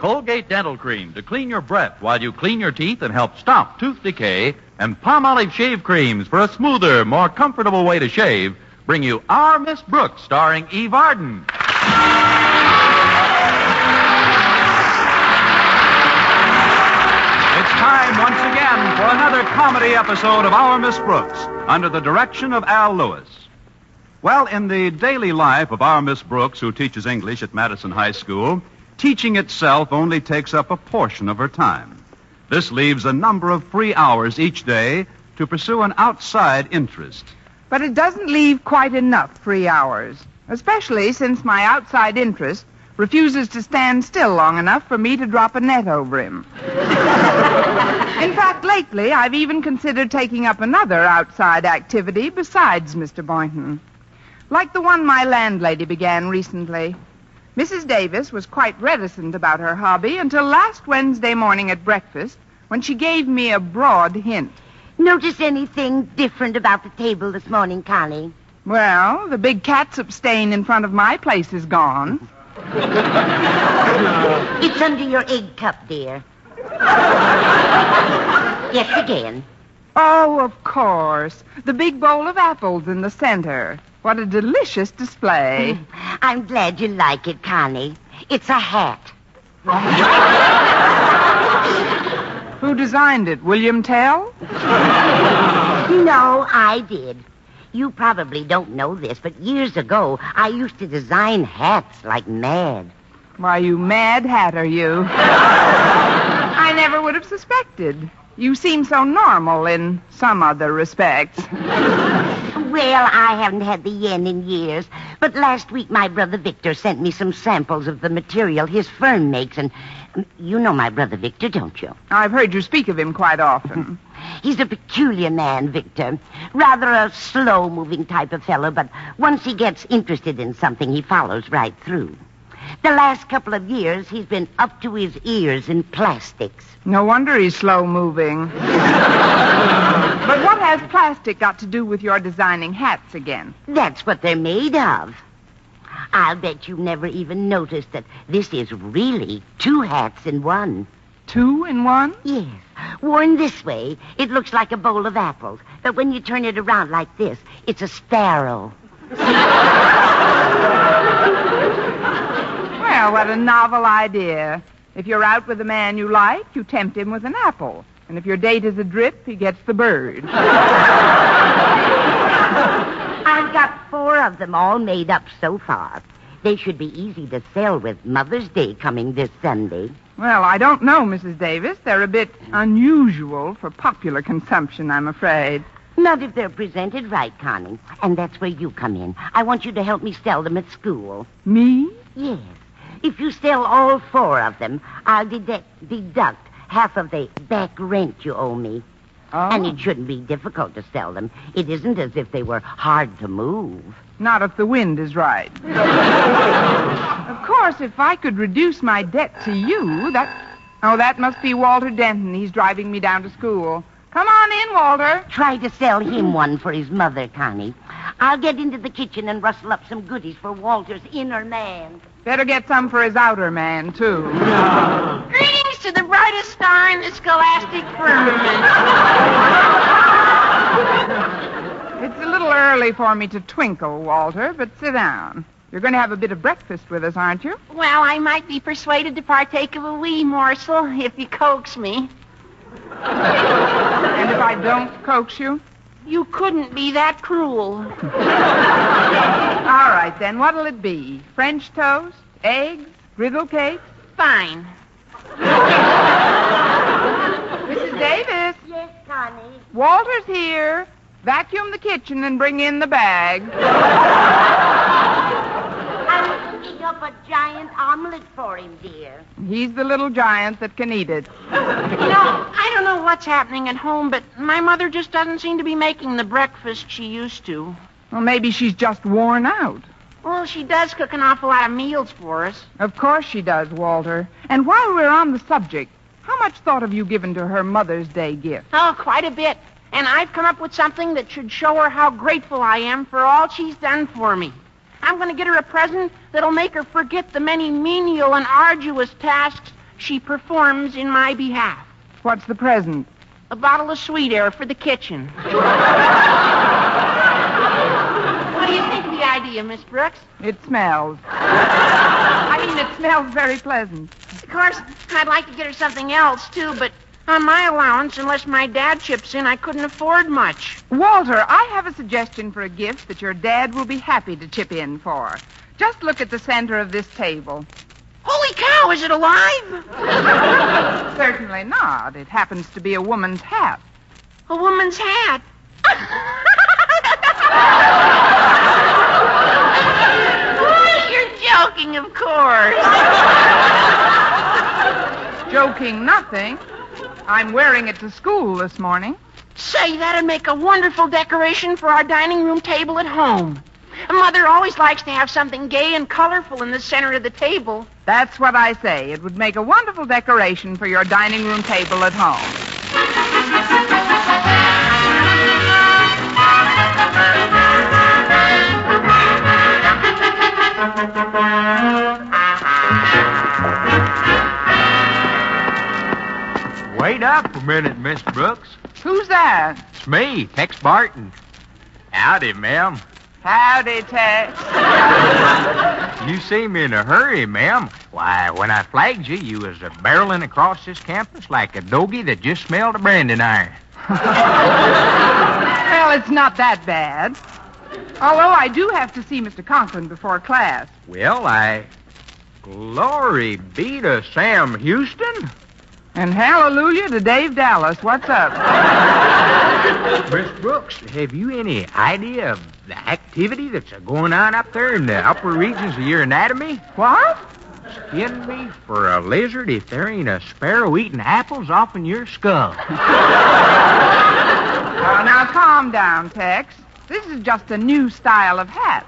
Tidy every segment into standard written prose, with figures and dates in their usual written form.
Colgate Dental Cream to clean your breath while you clean your teeth and help stop tooth decay, and Palmolive Shave Creams for a smoother, more comfortable way to shave, bring you Our Miss Brooks, starring Eve Arden. It's time once again for another comedy episode of Our Miss Brooks, under the direction of Al Lewis. Well, in the daily life of Our Miss Brooks, who teaches English at Madison High School, teaching itself only takes up a portion of her time. This leaves a number of free hours each day to pursue an outside interest. But it doesn't leave quite enough free hours, especially since my outside interest refuses to stand still long enough for me to drop a net over him. In fact, lately, I've even considered taking up another outside activity besides Mr. Boynton, like the one my landlady began recently. Mrs. Davis was quite reticent about her hobby until last Wednesday morning at breakfast, when she gave me a broad hint. Notice anything different about the table this morning, Connie? Well, the big catsup stain in front of my place is gone. It's under your egg cup, dear. Yes, again. Oh, of course. The big bowl of apples in the center. What a delicious display. I'm glad you like it, Connie. It's a hat. Who designed it? William Tell? No, I did. You probably don't know this, but years ago, I used to design hats like mad. Why, you mad hatter, you. I never would have suspected. You seem so normal in some other respects. Well, I haven't had the yen in years, but last week my brother Victor sent me some samples of the material his firm makes, and you know my brother Victor, don't you? I've heard you speak of him quite often. He's a peculiar man, Victor. Rather a slow-moving type of fellow, but once he gets interested in something, he follows right through. The last couple of years, he's been up to his ears in plastics. No wonder he's slow-moving. But what has plastic got to do with your designing hats again? That's what they're made of. I'll bet you've never even noticed that this is really 2 hats in one. 2 in one? Yes. Worn this way, it looks like a bowl of apples. But when you turn it around like this, it's a sparrow. Well, what a novel idea. If you're out with a man you like, you tempt him with an apple. And if your date is adrift, he gets the bird. I've got 4 of them all made up so far. They should be easy to sell with Mother's Day coming this Sunday. Well, I don't know, Mrs. Davis. They're a bit unusual for popular consumption, I'm afraid. Not if they're presented right, Connie. And that's where you come in. I want you to help me sell them at school. Me? Yes. If you sell all 4 of them, I'll deduct half of the back rent you owe me. Oh. And it shouldn't be difficult to sell them. It isn't as if they were hard to move. Not if the wind is right. Of course, if I could reduce my debt to you, that must be Walter Denton. He's driving me down to school. Come on in, Walter. Try to sell him one for his mother, Connie. I'll get into the kitchen and rustle up some goodies for Walter's inner man. Better get some for his outer man, too. Greetings to the brightest star in the scholastic firmament. It's a little early for me to twinkle, Walter, but sit down. You're going to have a bit of breakfast with us, aren't you? Well, I might be persuaded to partake of a wee morsel if you coax me. And if I don't coax you? You couldn't be that cruel. All right, then. What'll it be? French toast? Eggs? Griddle cake? Fine. Mrs. Davis? Yes, Connie? Walter's here. Vacuum the kitchen and bring in the bag. I'm cooking up a giant omelet for him, dear. He's the little giant that can eat it. You know, I don't know what's happening at home, but my mother just doesn't seem to be making the breakfast she used to. Well, maybe she's just worn out. Well, she does cook an awful lot of meals for us. Of course she does, Walter. And while we're on the subject, how much thought have you given to her Mother's Day gift? Oh, quite a bit. And I've come up with something that should show her how grateful I am for all she's done for me. I'm going to get her a present that'll make her forget the many menial and arduous tasks she performs in my behalf. What's the present? A bottle of sweet air for the kitchen. What do you think of the idea, Miss Brooks? It smells. It smells very pleasant. Of course, I'd like to get her something else, too, but on my allowance, unless my dad chips in, I couldn't afford much. Walter, I have a suggestion for a gift that your dad will be happy to chip in for. Just look at the center of this table. Holy cow, is it alive? Certainly not. It happens to be a woman's hat. A woman's hat? You're joking, of course. Joking nothing. I'm wearing it to school this morning. Say, that'd make a wonderful decoration for our dining room table at home. Mother always likes to have something gay and colorful in the center of the table. That's what I say. It would make a wonderful decoration for your dining room table at home. Wait up a minute, Miss Brooks. Who's that? It's me, Tex Barton. Howdy, ma'am. Howdy, Tex. You seem in a hurry, ma'am. Why, when I flagged you, you was barreling across this campus like a doggy that just smelled a branding iron. Well, it's not that bad. Although I do have to see Mr. Conklin before class. Well, Glory be to Sam Houston. And hallelujah to Dave Dallas. What's up? Miss Brooks, have you any idea of the activity that's going on up there in the upper regions of your anatomy? What? Skin me for a lizard if there ain't a sparrow eating apples off in your skull. Now calm down, Tex. This is just a new style of hat.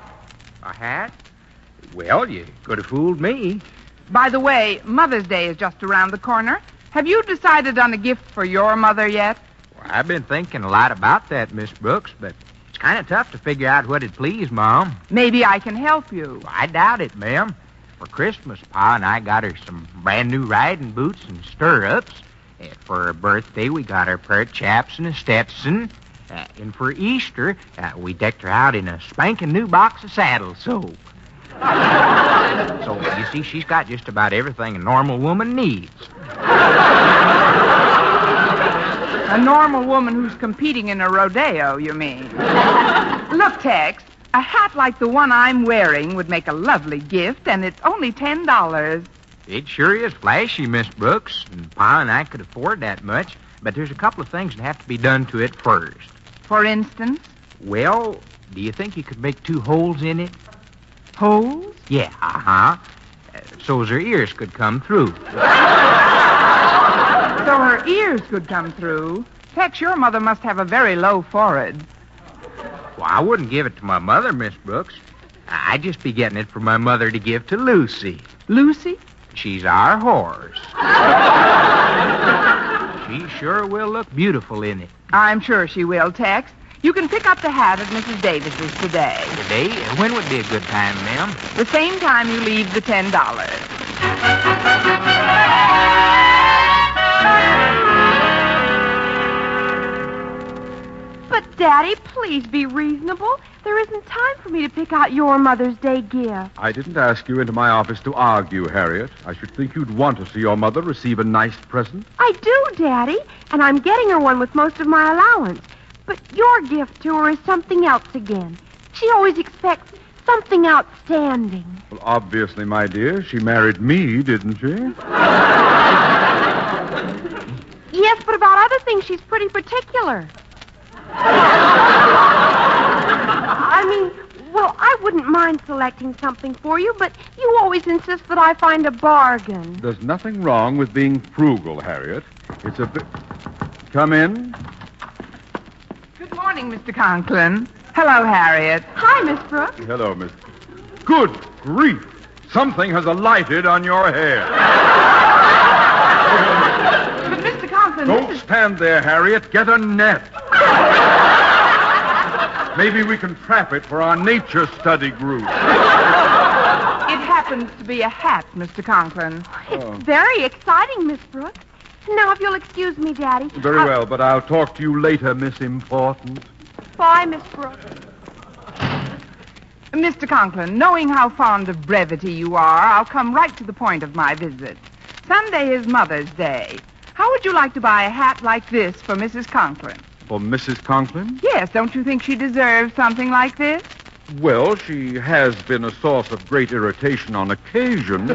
A hat? Well, you could have fooled me. By the way, Mother's Day is just around the corner. Have you decided on a gift for your mother yet? Well, I've been thinking a lot about that, Miss Brooks, but it's kind of tough to figure out what'd please Mom. Maybe I can help you. Well, I doubt it, ma'am. For Christmas, Pa and I got her some brand new riding boots and stirrups. For her birthday, we got her a pair of chaps and a Stetson. And for Easter, we decked her out in a spanking new box of saddle soap. So, you see, she's got just about everything a normal woman needs. A normal woman who's competing in a rodeo, you mean? Look, Tex, a hat like the one I'm wearing would make a lovely gift, and it's only $10. It sure is flashy, Miss Brooks, and Pa and I could afford that much, but there's a couple of things that have to be done to it first. For instance? Well, do you think you could make 2 holes in it? Holes? Yeah, so's her ears could come through. So her ears could come through. Tex, your mother must have a very low forehead. Well, I wouldn't give it to my mother, Miss Brooks. I'd just be getting it for my mother to give to Lucy. Lucy? She's our horse. She sure will look beautiful in it. I'm sure she will, Tex. You can pick up the hat at Mrs. Davis's today. Today? When would be a good time, ma'am? The same time you leave the $10. But, Daddy, please be reasonable. There isn't time for me to pick out your Mother's Day gift. I didn't ask you into my office to argue, Harriet. I should think you'd want to see your mother receive a nice present. I do, Daddy, and I'm getting her one with most of my allowance. But your gift to her is something else again. She always expects something outstanding. Well, obviously, my dear, she married me, didn't she? Yes, but about other things, she's pretty particular. I wouldn't mind selecting something for you, but you always insist that I find a bargain. There's nothing wrong with being frugal, Harriet. It's a bit... Come in. Good morning, Mr. Conklin. Hello, Harriet. Hi, Miss Brooks. Hello, Miss... Good grief! Something has alighted on your hair. But, Mr. Conklin... Don't stand there, Harriet. Get a net. Maybe we can trap it for our nature study group. It happens to be a hat, Mr. Conklin. It's very exciting, Miss Brooks. Now, if you'll excuse me, Daddy. Very well, but I'll talk to you later, Miss Important. Bye, Miss Brooks. Mr. Conklin, knowing how fond of brevity you are, I'll come right to the point of my visit. Sunday is Mother's Day. How would you like to buy a hat like this for Mrs. Conklin? For Mrs. Conklin? Yes, don't you think she deserves something like this? Well, she has been a source of great irritation on occasion.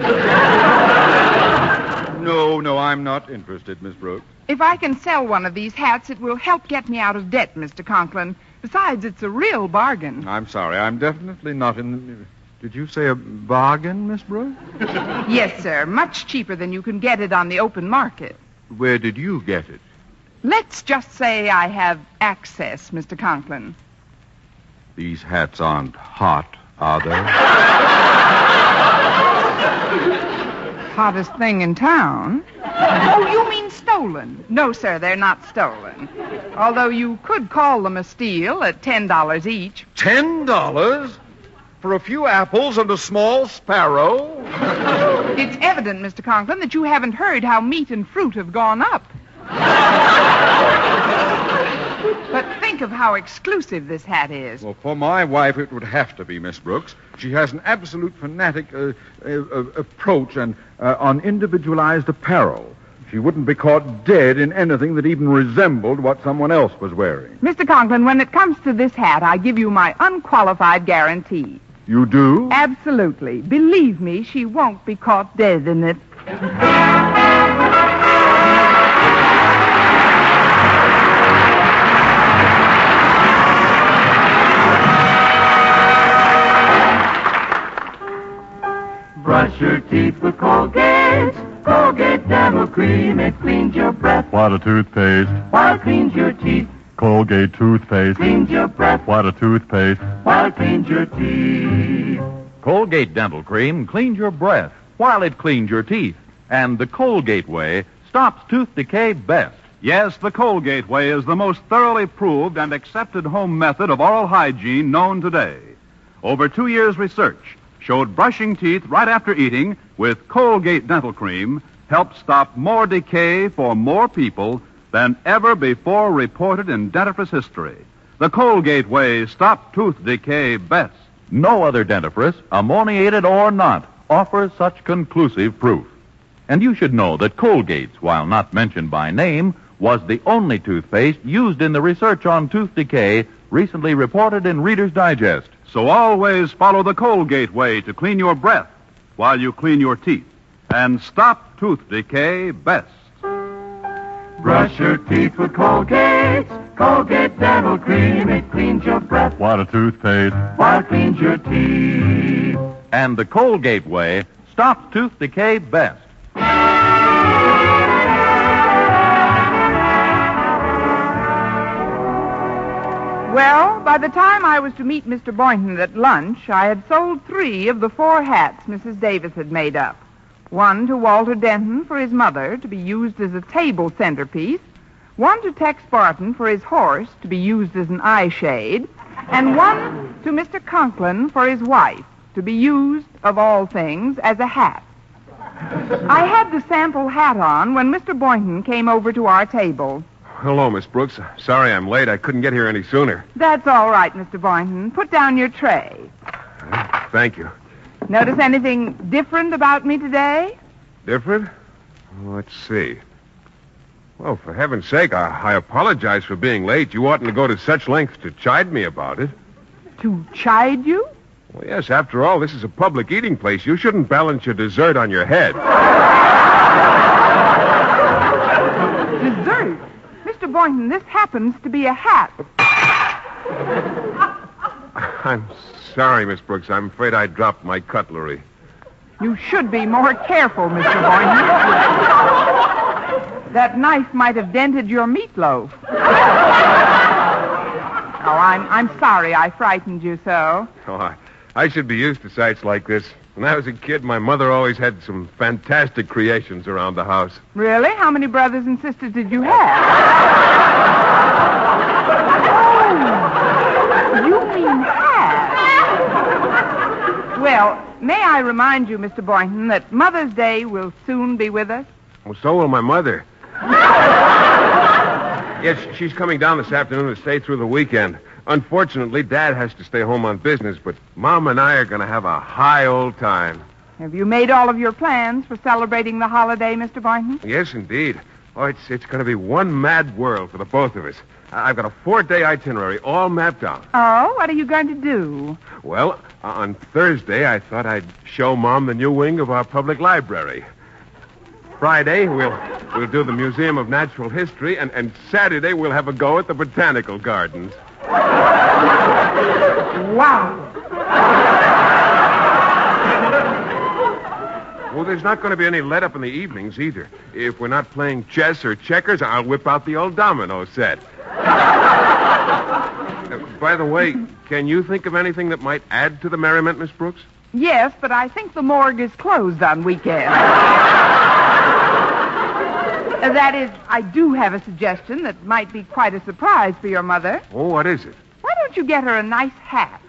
No, I'm not interested, Miss Brooks. If I can sell one of these hats, it will help get me out of debt, Mr. Conklin. Besides, it's a real bargain. I'm sorry, I'm definitely not in the... Did you say a bargain, Miss Brooks? Yes, sir. Much cheaper than you can get it on the open market. Where did you get it? Let's just say I have access, Mr. Conklin. These hats aren't hot, are they? Hottest thing in town? Oh, you mean stolen? No, sir, they're not stolen. Although you could call them a steal at $10 each. $10? For a few apples and a small sparrow? It's evident, Mr. Conklin, that you haven't heard how meat and fruit have gone up. But think of how exclusive this hat is. Well, for my wife, it would have to be, Miss Brooks. She has an absolute fanatic approach on individualized apparel. She wouldn't be caught dead in anything that even resembled what someone else was wearing. Mr. Conklin, when it comes to this hat, I give you my unqualified guarantee. You do? Absolutely. Believe me, she won't be caught dead in it. Brush your teeth with Colgate. Colgate Dental Cream. It cleans your breath. What a toothpaste. While it cleans your teeth. Colgate toothpaste. Cleans your breath. What a toothpaste. While it cleans your teeth. Colgate Dental Cream cleans your breath while it cleans your teeth. And the Colgate way stops tooth decay best. Yes, the Colgate way is the most thoroughly proved and accepted home method of oral hygiene known today. Over 2 years' research showed brushing teeth right after eating with Colgate Dental Cream helps stop more decay for more people than ever before reported in dentifrice history. The Colgate way stops tooth decay best. No other dentifrice, ammoniated or not, offers such conclusive proof. And you should know that Colgate's, while not mentioned by name, was the only toothpaste used in the research on tooth decay recently reported in Reader's Digest. So always follow the Colgate way to clean your breath while you clean your teeth and stop tooth decay best. Brush your teeth with Colgate. Colgate Dental Cream. It cleans your breath. What a toothpaste. While it cleans your teeth. And the Colgate way stops tooth decay best. Well, by the time I was to meet Mr. Boynton at lunch, I had sold 3 of the 4 hats Mrs. Davis had made up. One to Walter Denton for his mother to be used as a table centerpiece, one to Tex Barton for his horse to be used as an eye shade, and one to Mr. Conklin for his wife to be used, of all things, as a hat. I had the sample hat on when Mr. Boynton came over to our table. Hello, Miss Brooks. Sorry I'm late. I couldn't get here any sooner. That's all right, Mr. Boynton. Put down your tray. Thank you. Notice anything different about me today? Different? Let's see. Well, for heaven's sake, I apologize for being late. You oughtn't to go to such lengths to chide me about it. To chide you? Well, yes, after all, this is a public eating place. You shouldn't balance your dessert on your head. Dessert? Mr. Boynton, this happens to be a hat. I'm sorry, Miss Brooks. I'm afraid I dropped my cutlery. You should be more careful, Mr. Boynton. That knife might have dented your meatloaf. Oh, I'm sorry I frightened you so. Oh, I should be used to sights like this. When I was a kid, my mother always had some fantastic creations around the house. Really? How many brothers and sisters did you have? Oh, you mean had. Well, May I remind you, Mr. Boynton, that Mother's Day will soon be with us? Well, so will my mother. Yes, she's coming down this afternoon to stay through the weekend. Unfortunately, Dad has to stay home on business, but Mom and I are going to have a high old time. Have you made all of your plans for celebrating the holiday, Mr. Boynton? Yes, indeed. Oh, it's going to be one mad world for the both of us. I've got a 4-day itinerary all mapped out. Oh, what are you going to do? Well, on Thursday, I thought I'd show Mom the new wing of our public library. Friday, we'll do the Museum of Natural History, and Saturday, we'll have a go at the Botanical Gardens. Wow. Well, there's not going to be any let-up in the evenings, either. If we're not playing chess or checkers, I'll whip out the old domino set. By the way, can you think of anything that might add to the merriment, Miss Brooks? Yes, but I think the morgue is closed on weekends. That is, I do have a suggestion that might be quite a surprise for your mother. Oh, what is it? Why don't you get her a nice hat?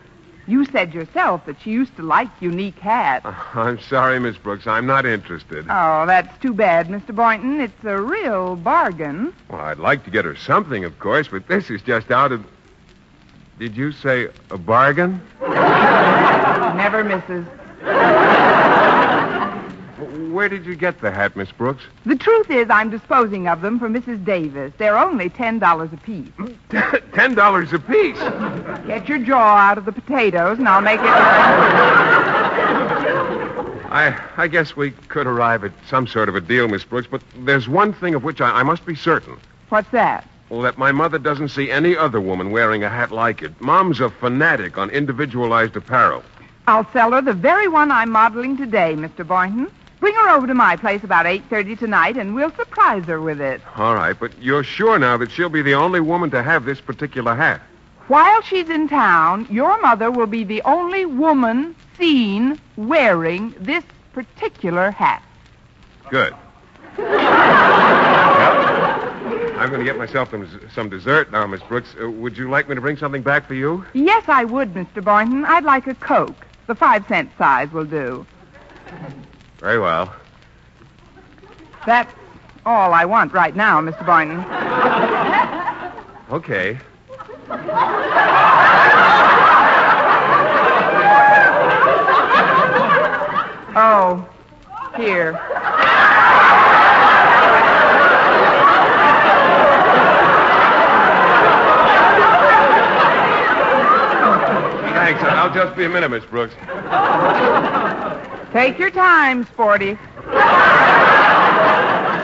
You said yourself that she used to like unique hats. I'm sorry, Miss Brooks. I'm not interested. Oh, that's too bad, Mr. Boynton. It's a real bargain. Well, I'd like to get her something, of course, but this is just out of... Did you say a bargain? Never misses. Where did you get the hat, Miss Brooks? The truth is, I'm disposing of them for Mrs. Davis. They're only $10 apiece. $10 apiece? Get your jaw out of the potatoes, and I'll make it... I guess we could arrive at some sort of a deal, Miss Brooks, but there's one thing of which I must be certain. What's that? Well, that my mother doesn't see any other woman wearing a hat like it. Mom's a fanatic on individualized apparel. I'll sell her the very one I'm modeling today, Mr. Boynton. Bring her over to my place about 8:30 tonight, and we'll surprise her with it. All right, but you're sure now that she'll be the only woman to have this particular hat? While she's in town, your mother will be the only woman seen wearing this particular hat. Good. Well, I'm going to get myself some dessert now, Miss Brooks. Would you like me to bring something back for you? Yes, I would, Mr. Boynton. I'd like a Coke. The 5-cent size will do. Very well. That's all I want right now, Mr. Boynton. Okay. Oh, here. Thanks. I'll just be a minute, Miss Brooks. Take your time, Sporty.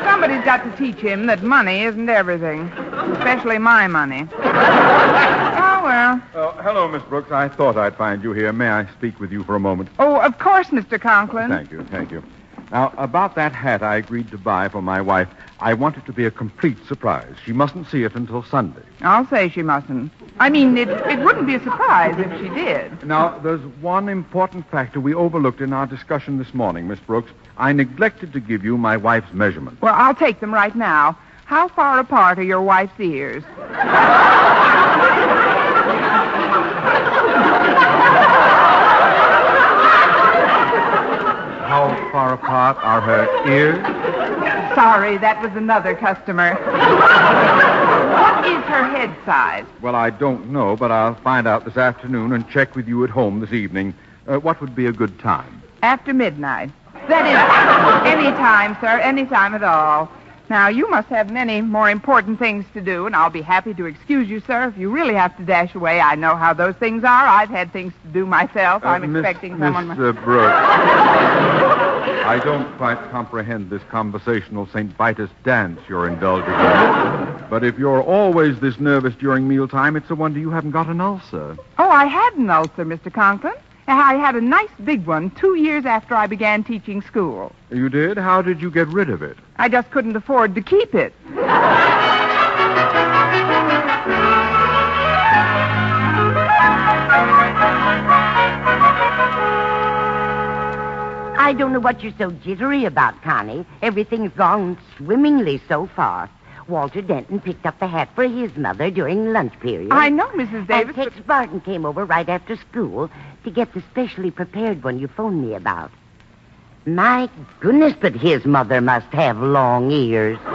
Somebody's got to teach him that money isn't everything, especially my money. Oh, well. Hello, Miss Brooks. I thought I'd find you here. May I speak with you for a moment? Oh, of course, Mr. Conklin. Thank you. Now, about that hat I agreed to buy for my wife, I want it to be a complete surprise. She mustn't see it until Sunday. I'll say she mustn't. I mean, it wouldn't be a surprise if she did. Now, there's one important factor we overlooked in our discussion this morning, Miss Brooks. I neglected to give you my wife's measurements. Well, I'll take them right now. How far apart are your wife's ears? How far apart are her ears? Sorry, that was another customer. What is her head size? Well, I don't know, but I'll find out this afternoon and check with you at home this evening. What would be a good time? After midnight. That is, any time, sir, any time at all. Now, you must have many more important things to do, and I'll be happy to excuse you, sir, if you really have to dash away. I know how those things are. I've had things to do myself. I'm expecting someone... Miss Brooks, I don't quite comprehend this conversational St. Vitus dance you're indulging in. But if you're always this nervous during mealtime, it's a wonder you haven't got an ulcer. Oh, I had an ulcer, Mr. Conklin. I had a nice big one 2 years after I began teaching school. You did? How did you get rid of it? I just couldn't afford to keep it. I don't know what you're so jittery about, Connie. Everything's gone swimmingly so far. Walter Denton picked up the hat for his mother during lunch period. I know, Mrs. Davis. And Tex Barton came over right after school. to get the specially prepared one you phoned me about. My goodness, but his mother must have long ears. You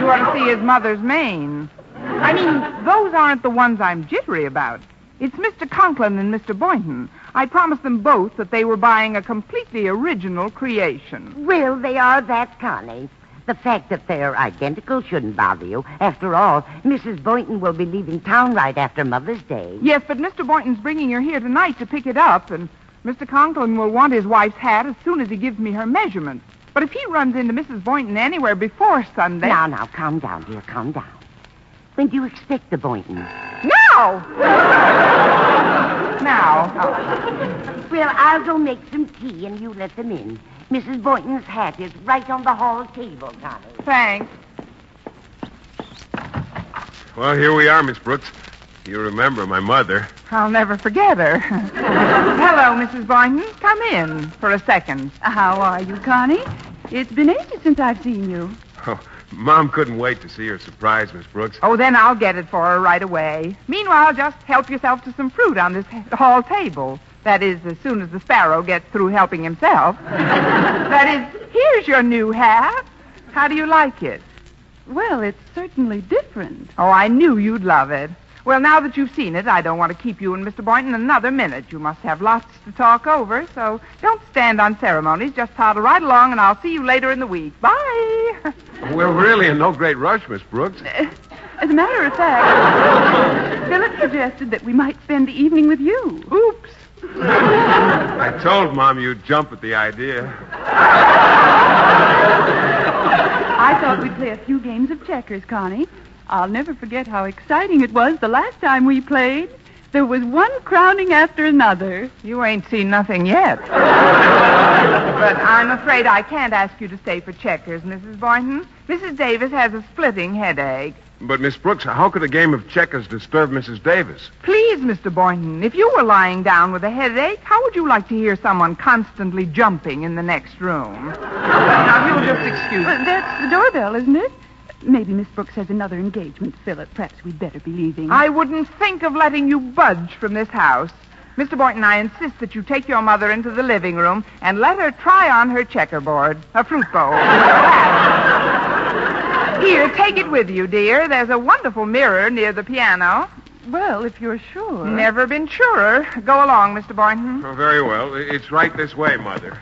ought to see his mother's mane. I mean, those aren't the ones I'm jittery about. It's Mr. Conklin and Mr. Boynton. I promised them both that they were buying a completely original creation. Well, they are that, Connie. The fact that they're identical shouldn't bother you. After all, Mrs. Boynton will be leaving town right after Mother's Day. Yes, but Mr. Boynton's bringing her here tonight to pick it up, and Mr. Conklin will want his wife's hat as soon as he gives me her measurements. But if he runs into Mrs. Boynton anywhere before Sunday... Now, calm down, dear, calm down. When do you expect the Boyntons? Now! Now. Well, I'll go make some tea and you let them in. Mrs. Boynton's hat is right on the hall table, Connie. Thanks. Well, here we are, Miss Brooks. You remember my mother. I'll never forget her. Hello, Mrs. Boynton. Come in for a second. How are you, Connie? It's been ages since I've seen you. Oh, Mom couldn't wait to see her surprise, Miss Brooks. Oh, then I'll get it for her right away. Meanwhile, just help yourself to some fruit on this hall table. That is, as soon as the sparrow gets through helping himself. That is, here's your new hat. How do you like it? Well, it's certainly different. Oh, I knew you'd love it. Well, now that you've seen it, I don't want to keep you and Mr. Boynton another minute. You must have lots to talk over, so don't stand on ceremonies. Just toddle right along, and I'll see you later in the week. Bye. We're really in no great rush, Miss Brooks. As a matter of fact, Philip suggested that we might spend the evening with you. Oops. I told Mom you'd jump at the idea. I thought we'd play a few games of checkers, Connie. I'll never forget how exciting it was the last time we played. There was one crowning after another. You ain't seen nothing yet. But I'm afraid I can't ask you to stay for checkers, Mrs. Boynton. Mrs. Davis has a splitting headache. But, Miss Brooks, how could a game of checkers disturb Mrs. Davis? Please, Mr. Boynton, if you were lying down with a headache, how would you like to hear someone constantly jumping in the next room? Now, if you'll just excuse me. That's the doorbell, isn't it? Maybe Miss Brooks has another engagement, Philip. Perhaps we'd better be leaving. I wouldn't think of letting you budge from this house. Mr. Boynton, I insist that you take your mother into the living room and let her try on her checkerboard, a fruit bowl. Here, take it with you, dear. There's a wonderful mirror near the piano. Well, if you're sure. Never been surer. Go along, Mr. Boynton. Oh, very well. It's right this way, Mother.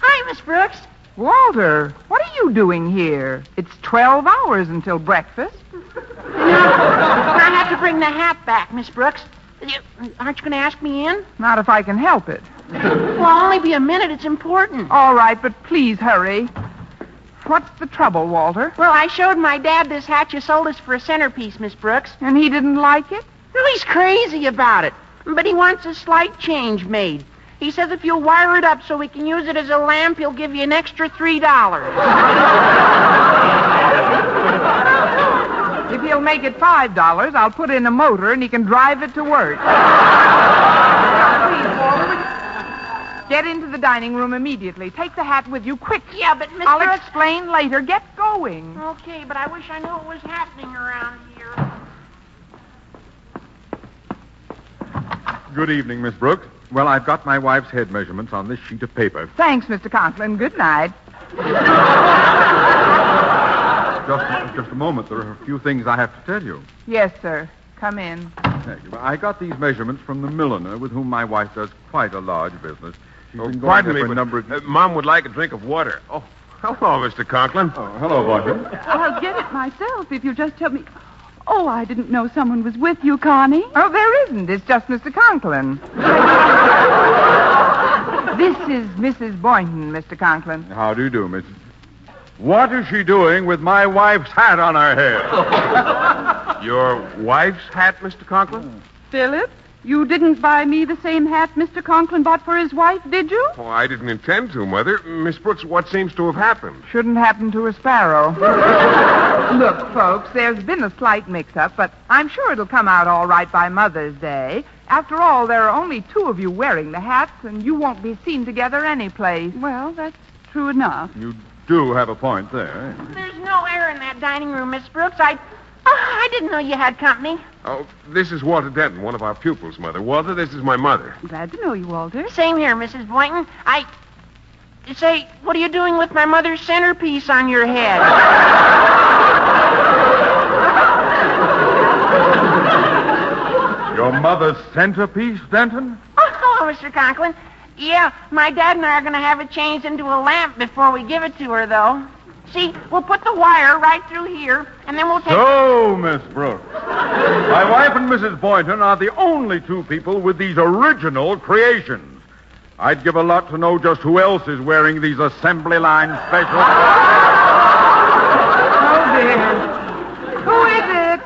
Hi, Miss Brooks. Walter, what are you doing here? It's 12 hours until breakfast. I have to bring the hat back, Miss Brooks. Aren't you going to ask me in? Not if I can help it. Well, I'll only be a minute. It's important. All right, but please hurry. What's the trouble, Walter? Well, I showed my dad this hat you sold us for a centerpiece, Miss Brooks. And he didn't like it? Well, he's crazy about it. But he wants a slight change made. He says if you'll wire it up so we can use it as a lamp, he'll give you an extra $3. If he'll make it $5, I'll put in a motor and he can drive it to work. Please, Walter, get into the dining room immediately. Take the hat with you quick. Yeah, but Miss I'll Brooks... explain later. Get going. Okay, but I wish I knew what was happening around here. Good evening, Miss Brooks. Well, I've got my wife's head measurements on this sheet of paper. Thanks, Mr. Conklin. Good night. Just a moment. There are a few things I have to tell you. Yes, sir. Come in. Thank you. I got these measurements from the milliner with whom my wife does quite a large business. She's been going Pardon there me, for a number of... Mom would like a drink of water. Oh, hello, Mr. Conklin. Oh, hello, Walter. I'll get it myself if you just help me. Oh, I didn't know someone was with you, Connie. Oh, there isn't. It's just Mr. Conklin. This is Mrs. Boynton, Mr. Conklin. How do you do, Mrs. What is she doing with my wife's hat on her head? Your wife's hat, Mr. Conklin? Philip, you didn't buy me the same hat Mr. Conklin bought for his wife, did you? Oh, I didn't intend to, Mother. Miss Brooks, what seems to have happened? Shouldn't happen to a sparrow. Look, folks, there's been a slight mix-up, but I'm sure it'll come out all right by Mother's Day. After all, there are only two of you wearing the hats, and you won't be seen together anyplace. Well, that's true enough. You do have a point there. There's no air in that dining room, Miss Brooks. I didn't know you had company. Oh, this is Walter Denton, one of our pupils, Mother. Walter, this is my mother. Glad to know you, Walter. Same here, Mrs. Boynton. Say, what are you doing with my mother's centerpiece on your head? Your mother's centerpiece, Denton? Oh, hello, Mr. Conklin. Yeah, my dad and I are going to have it changed into a lamp before we give it to her, though. See, we'll put the wire right through here, and then we'll take... So, Miss Brooks, my wife and Mrs. Boynton are the only two people with these original creations. I'd give a lot to know just who else is wearing these assembly line specials. Oh, dear. Who is it?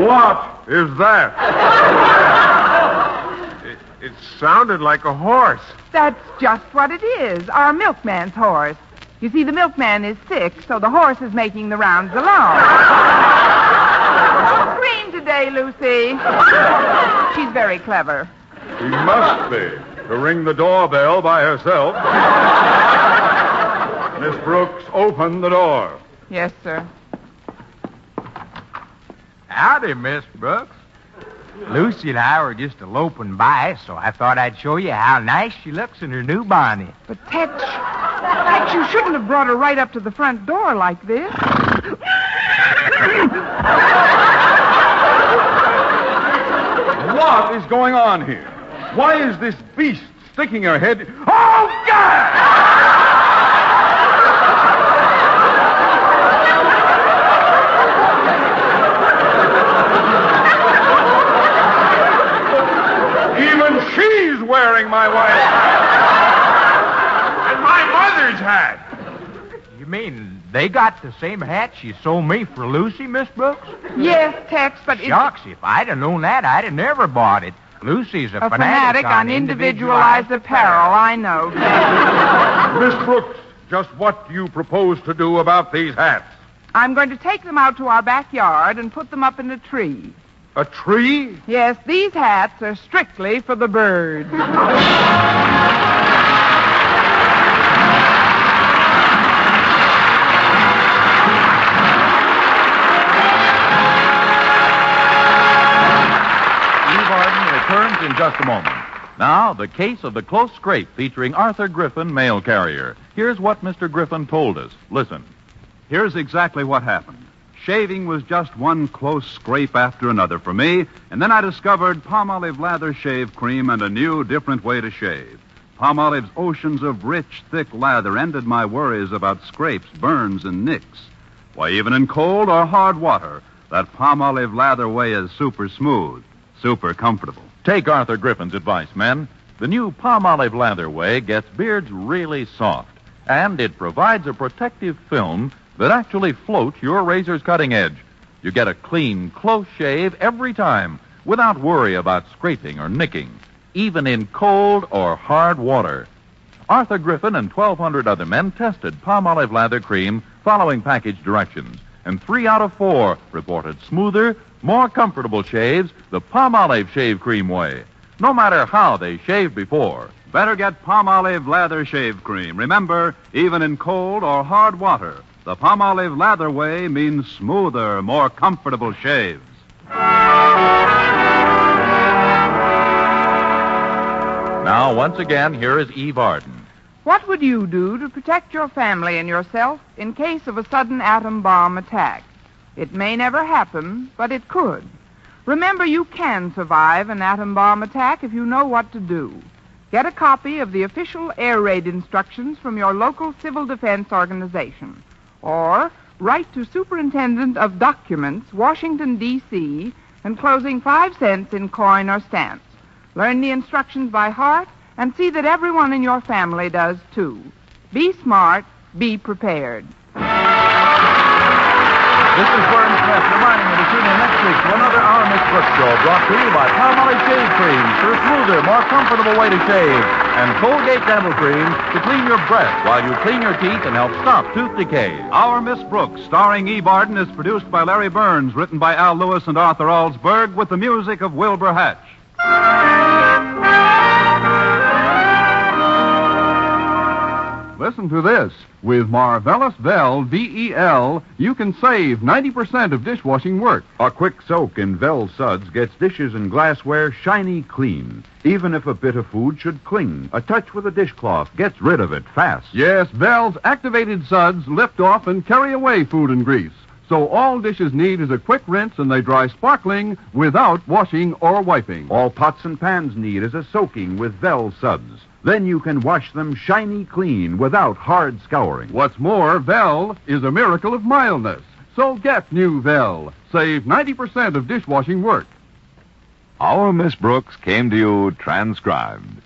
What is that? It sounded like a horse. That's just what it is, our milkman's horse. You see, the milkman is sick, so the horse is making the rounds alone. No cream today, Lucy. She's very clever. She must be, to ring the doorbell by herself. Miss Brooks, open the door. Yes, sir. Howdy, Miss Brooks. Lucy and I were just eloping by, so I thought I'd show you how nice she looks in her new bonnet. But, Tex, you shouldn't have brought her right up to the front door like this. What is going on here? Why is this beast sticking her head... Oh, God! Even she's wearing my wife. And my mother's hat. You mean they got the same hat she sold me for Lucy, Miss Brooks? Yes, Tex, but it's... Shucks, if I'd have known that, I'd have never bought it. Lucy's a fanatic on individualized apparel, I know. Miss Brooks, just what do you propose to do about these hats? I'm going to take them out to our backyard and put them up in a tree. A tree? Yes, these hats are strictly for the birds. Eve Arden returns in just a moment. Now, the case of the close scrape featuring Arthur Griffin, mail carrier. Here's what Mr. Griffin told us. Listen. Here's exactly what happened. Shaving was just one close scrape after another for me, and then I discovered Palmolive Lather Shave Cream and a new, different way to shave. Palmolive's oceans of rich, thick lather ended my worries about scrapes, burns, and nicks. Why, even in cold or hard water, that Palmolive Lather way is super smooth, super comfortable. Take Arthur Griffin's advice, men. The new Palmolive Lather way gets beards really soft, and it provides a protective film that actually floats your razor's cutting edge. You get a clean, close shave every time without worry about scraping or nicking, even in cold or hard water. Arthur Griffin and 1,200 other men tested Palmolive Lather Cream following package directions, and 3 out of 4 reported smoother, more comfortable shaves the Palmolive Shave Cream way, no matter how they shaved before. Better get Palmolive Lather Shave Cream. Remember, even in cold or hard water, the Palmolive Lather way means smoother, more comfortable shaves. Now, once again, here is Eve Arden. What would you do to protect your family and yourself in case of a sudden atom bomb attack? It may never happen, but it could. Remember, you can survive an atom bomb attack if you know what to do. Get a copy of the official air raid instructions from your local civil defense organization. Or write to Superintendent of Documents, Washington, D.C., enclosing 5 cents in coin or stamps. Learn the instructions by heart and see that everyone in your family does, too. Be smart, be prepared. This is Vern Smith reminding you to tune in next week to another Our Miss Brooks show brought to you by Palmolive Shave Cream for a smoother, more comfortable way to shave. And Colgate Dental Cream to clean your breath while you clean your teeth and help stop tooth decay. Our Miss Brooks, starring Eve Arden, is produced by Larry Burns, written by Al Lewis and Arthur Alsberg, with the music of Wilbur Hatch. Listen to this. With Marvelous Vel, V-E-L, you can save 90% of dishwashing work. A quick soak in Vel suds gets dishes and glassware shiny clean. Even if a bit of food should cling, a touch with a dishcloth gets rid of it fast. Yes, Vel's activated suds lift off and carry away food and grease. So all dishes need is a quick rinse and they dry sparkling without washing or wiping. All pots and pans need is a soaking with Vel suds. Then you can wash them shiny clean without hard scouring. What's more, Vel is a miracle of mildness. So get new Vel. Save 90% of dishwashing work. Our Miss Brooks came to you transcribed.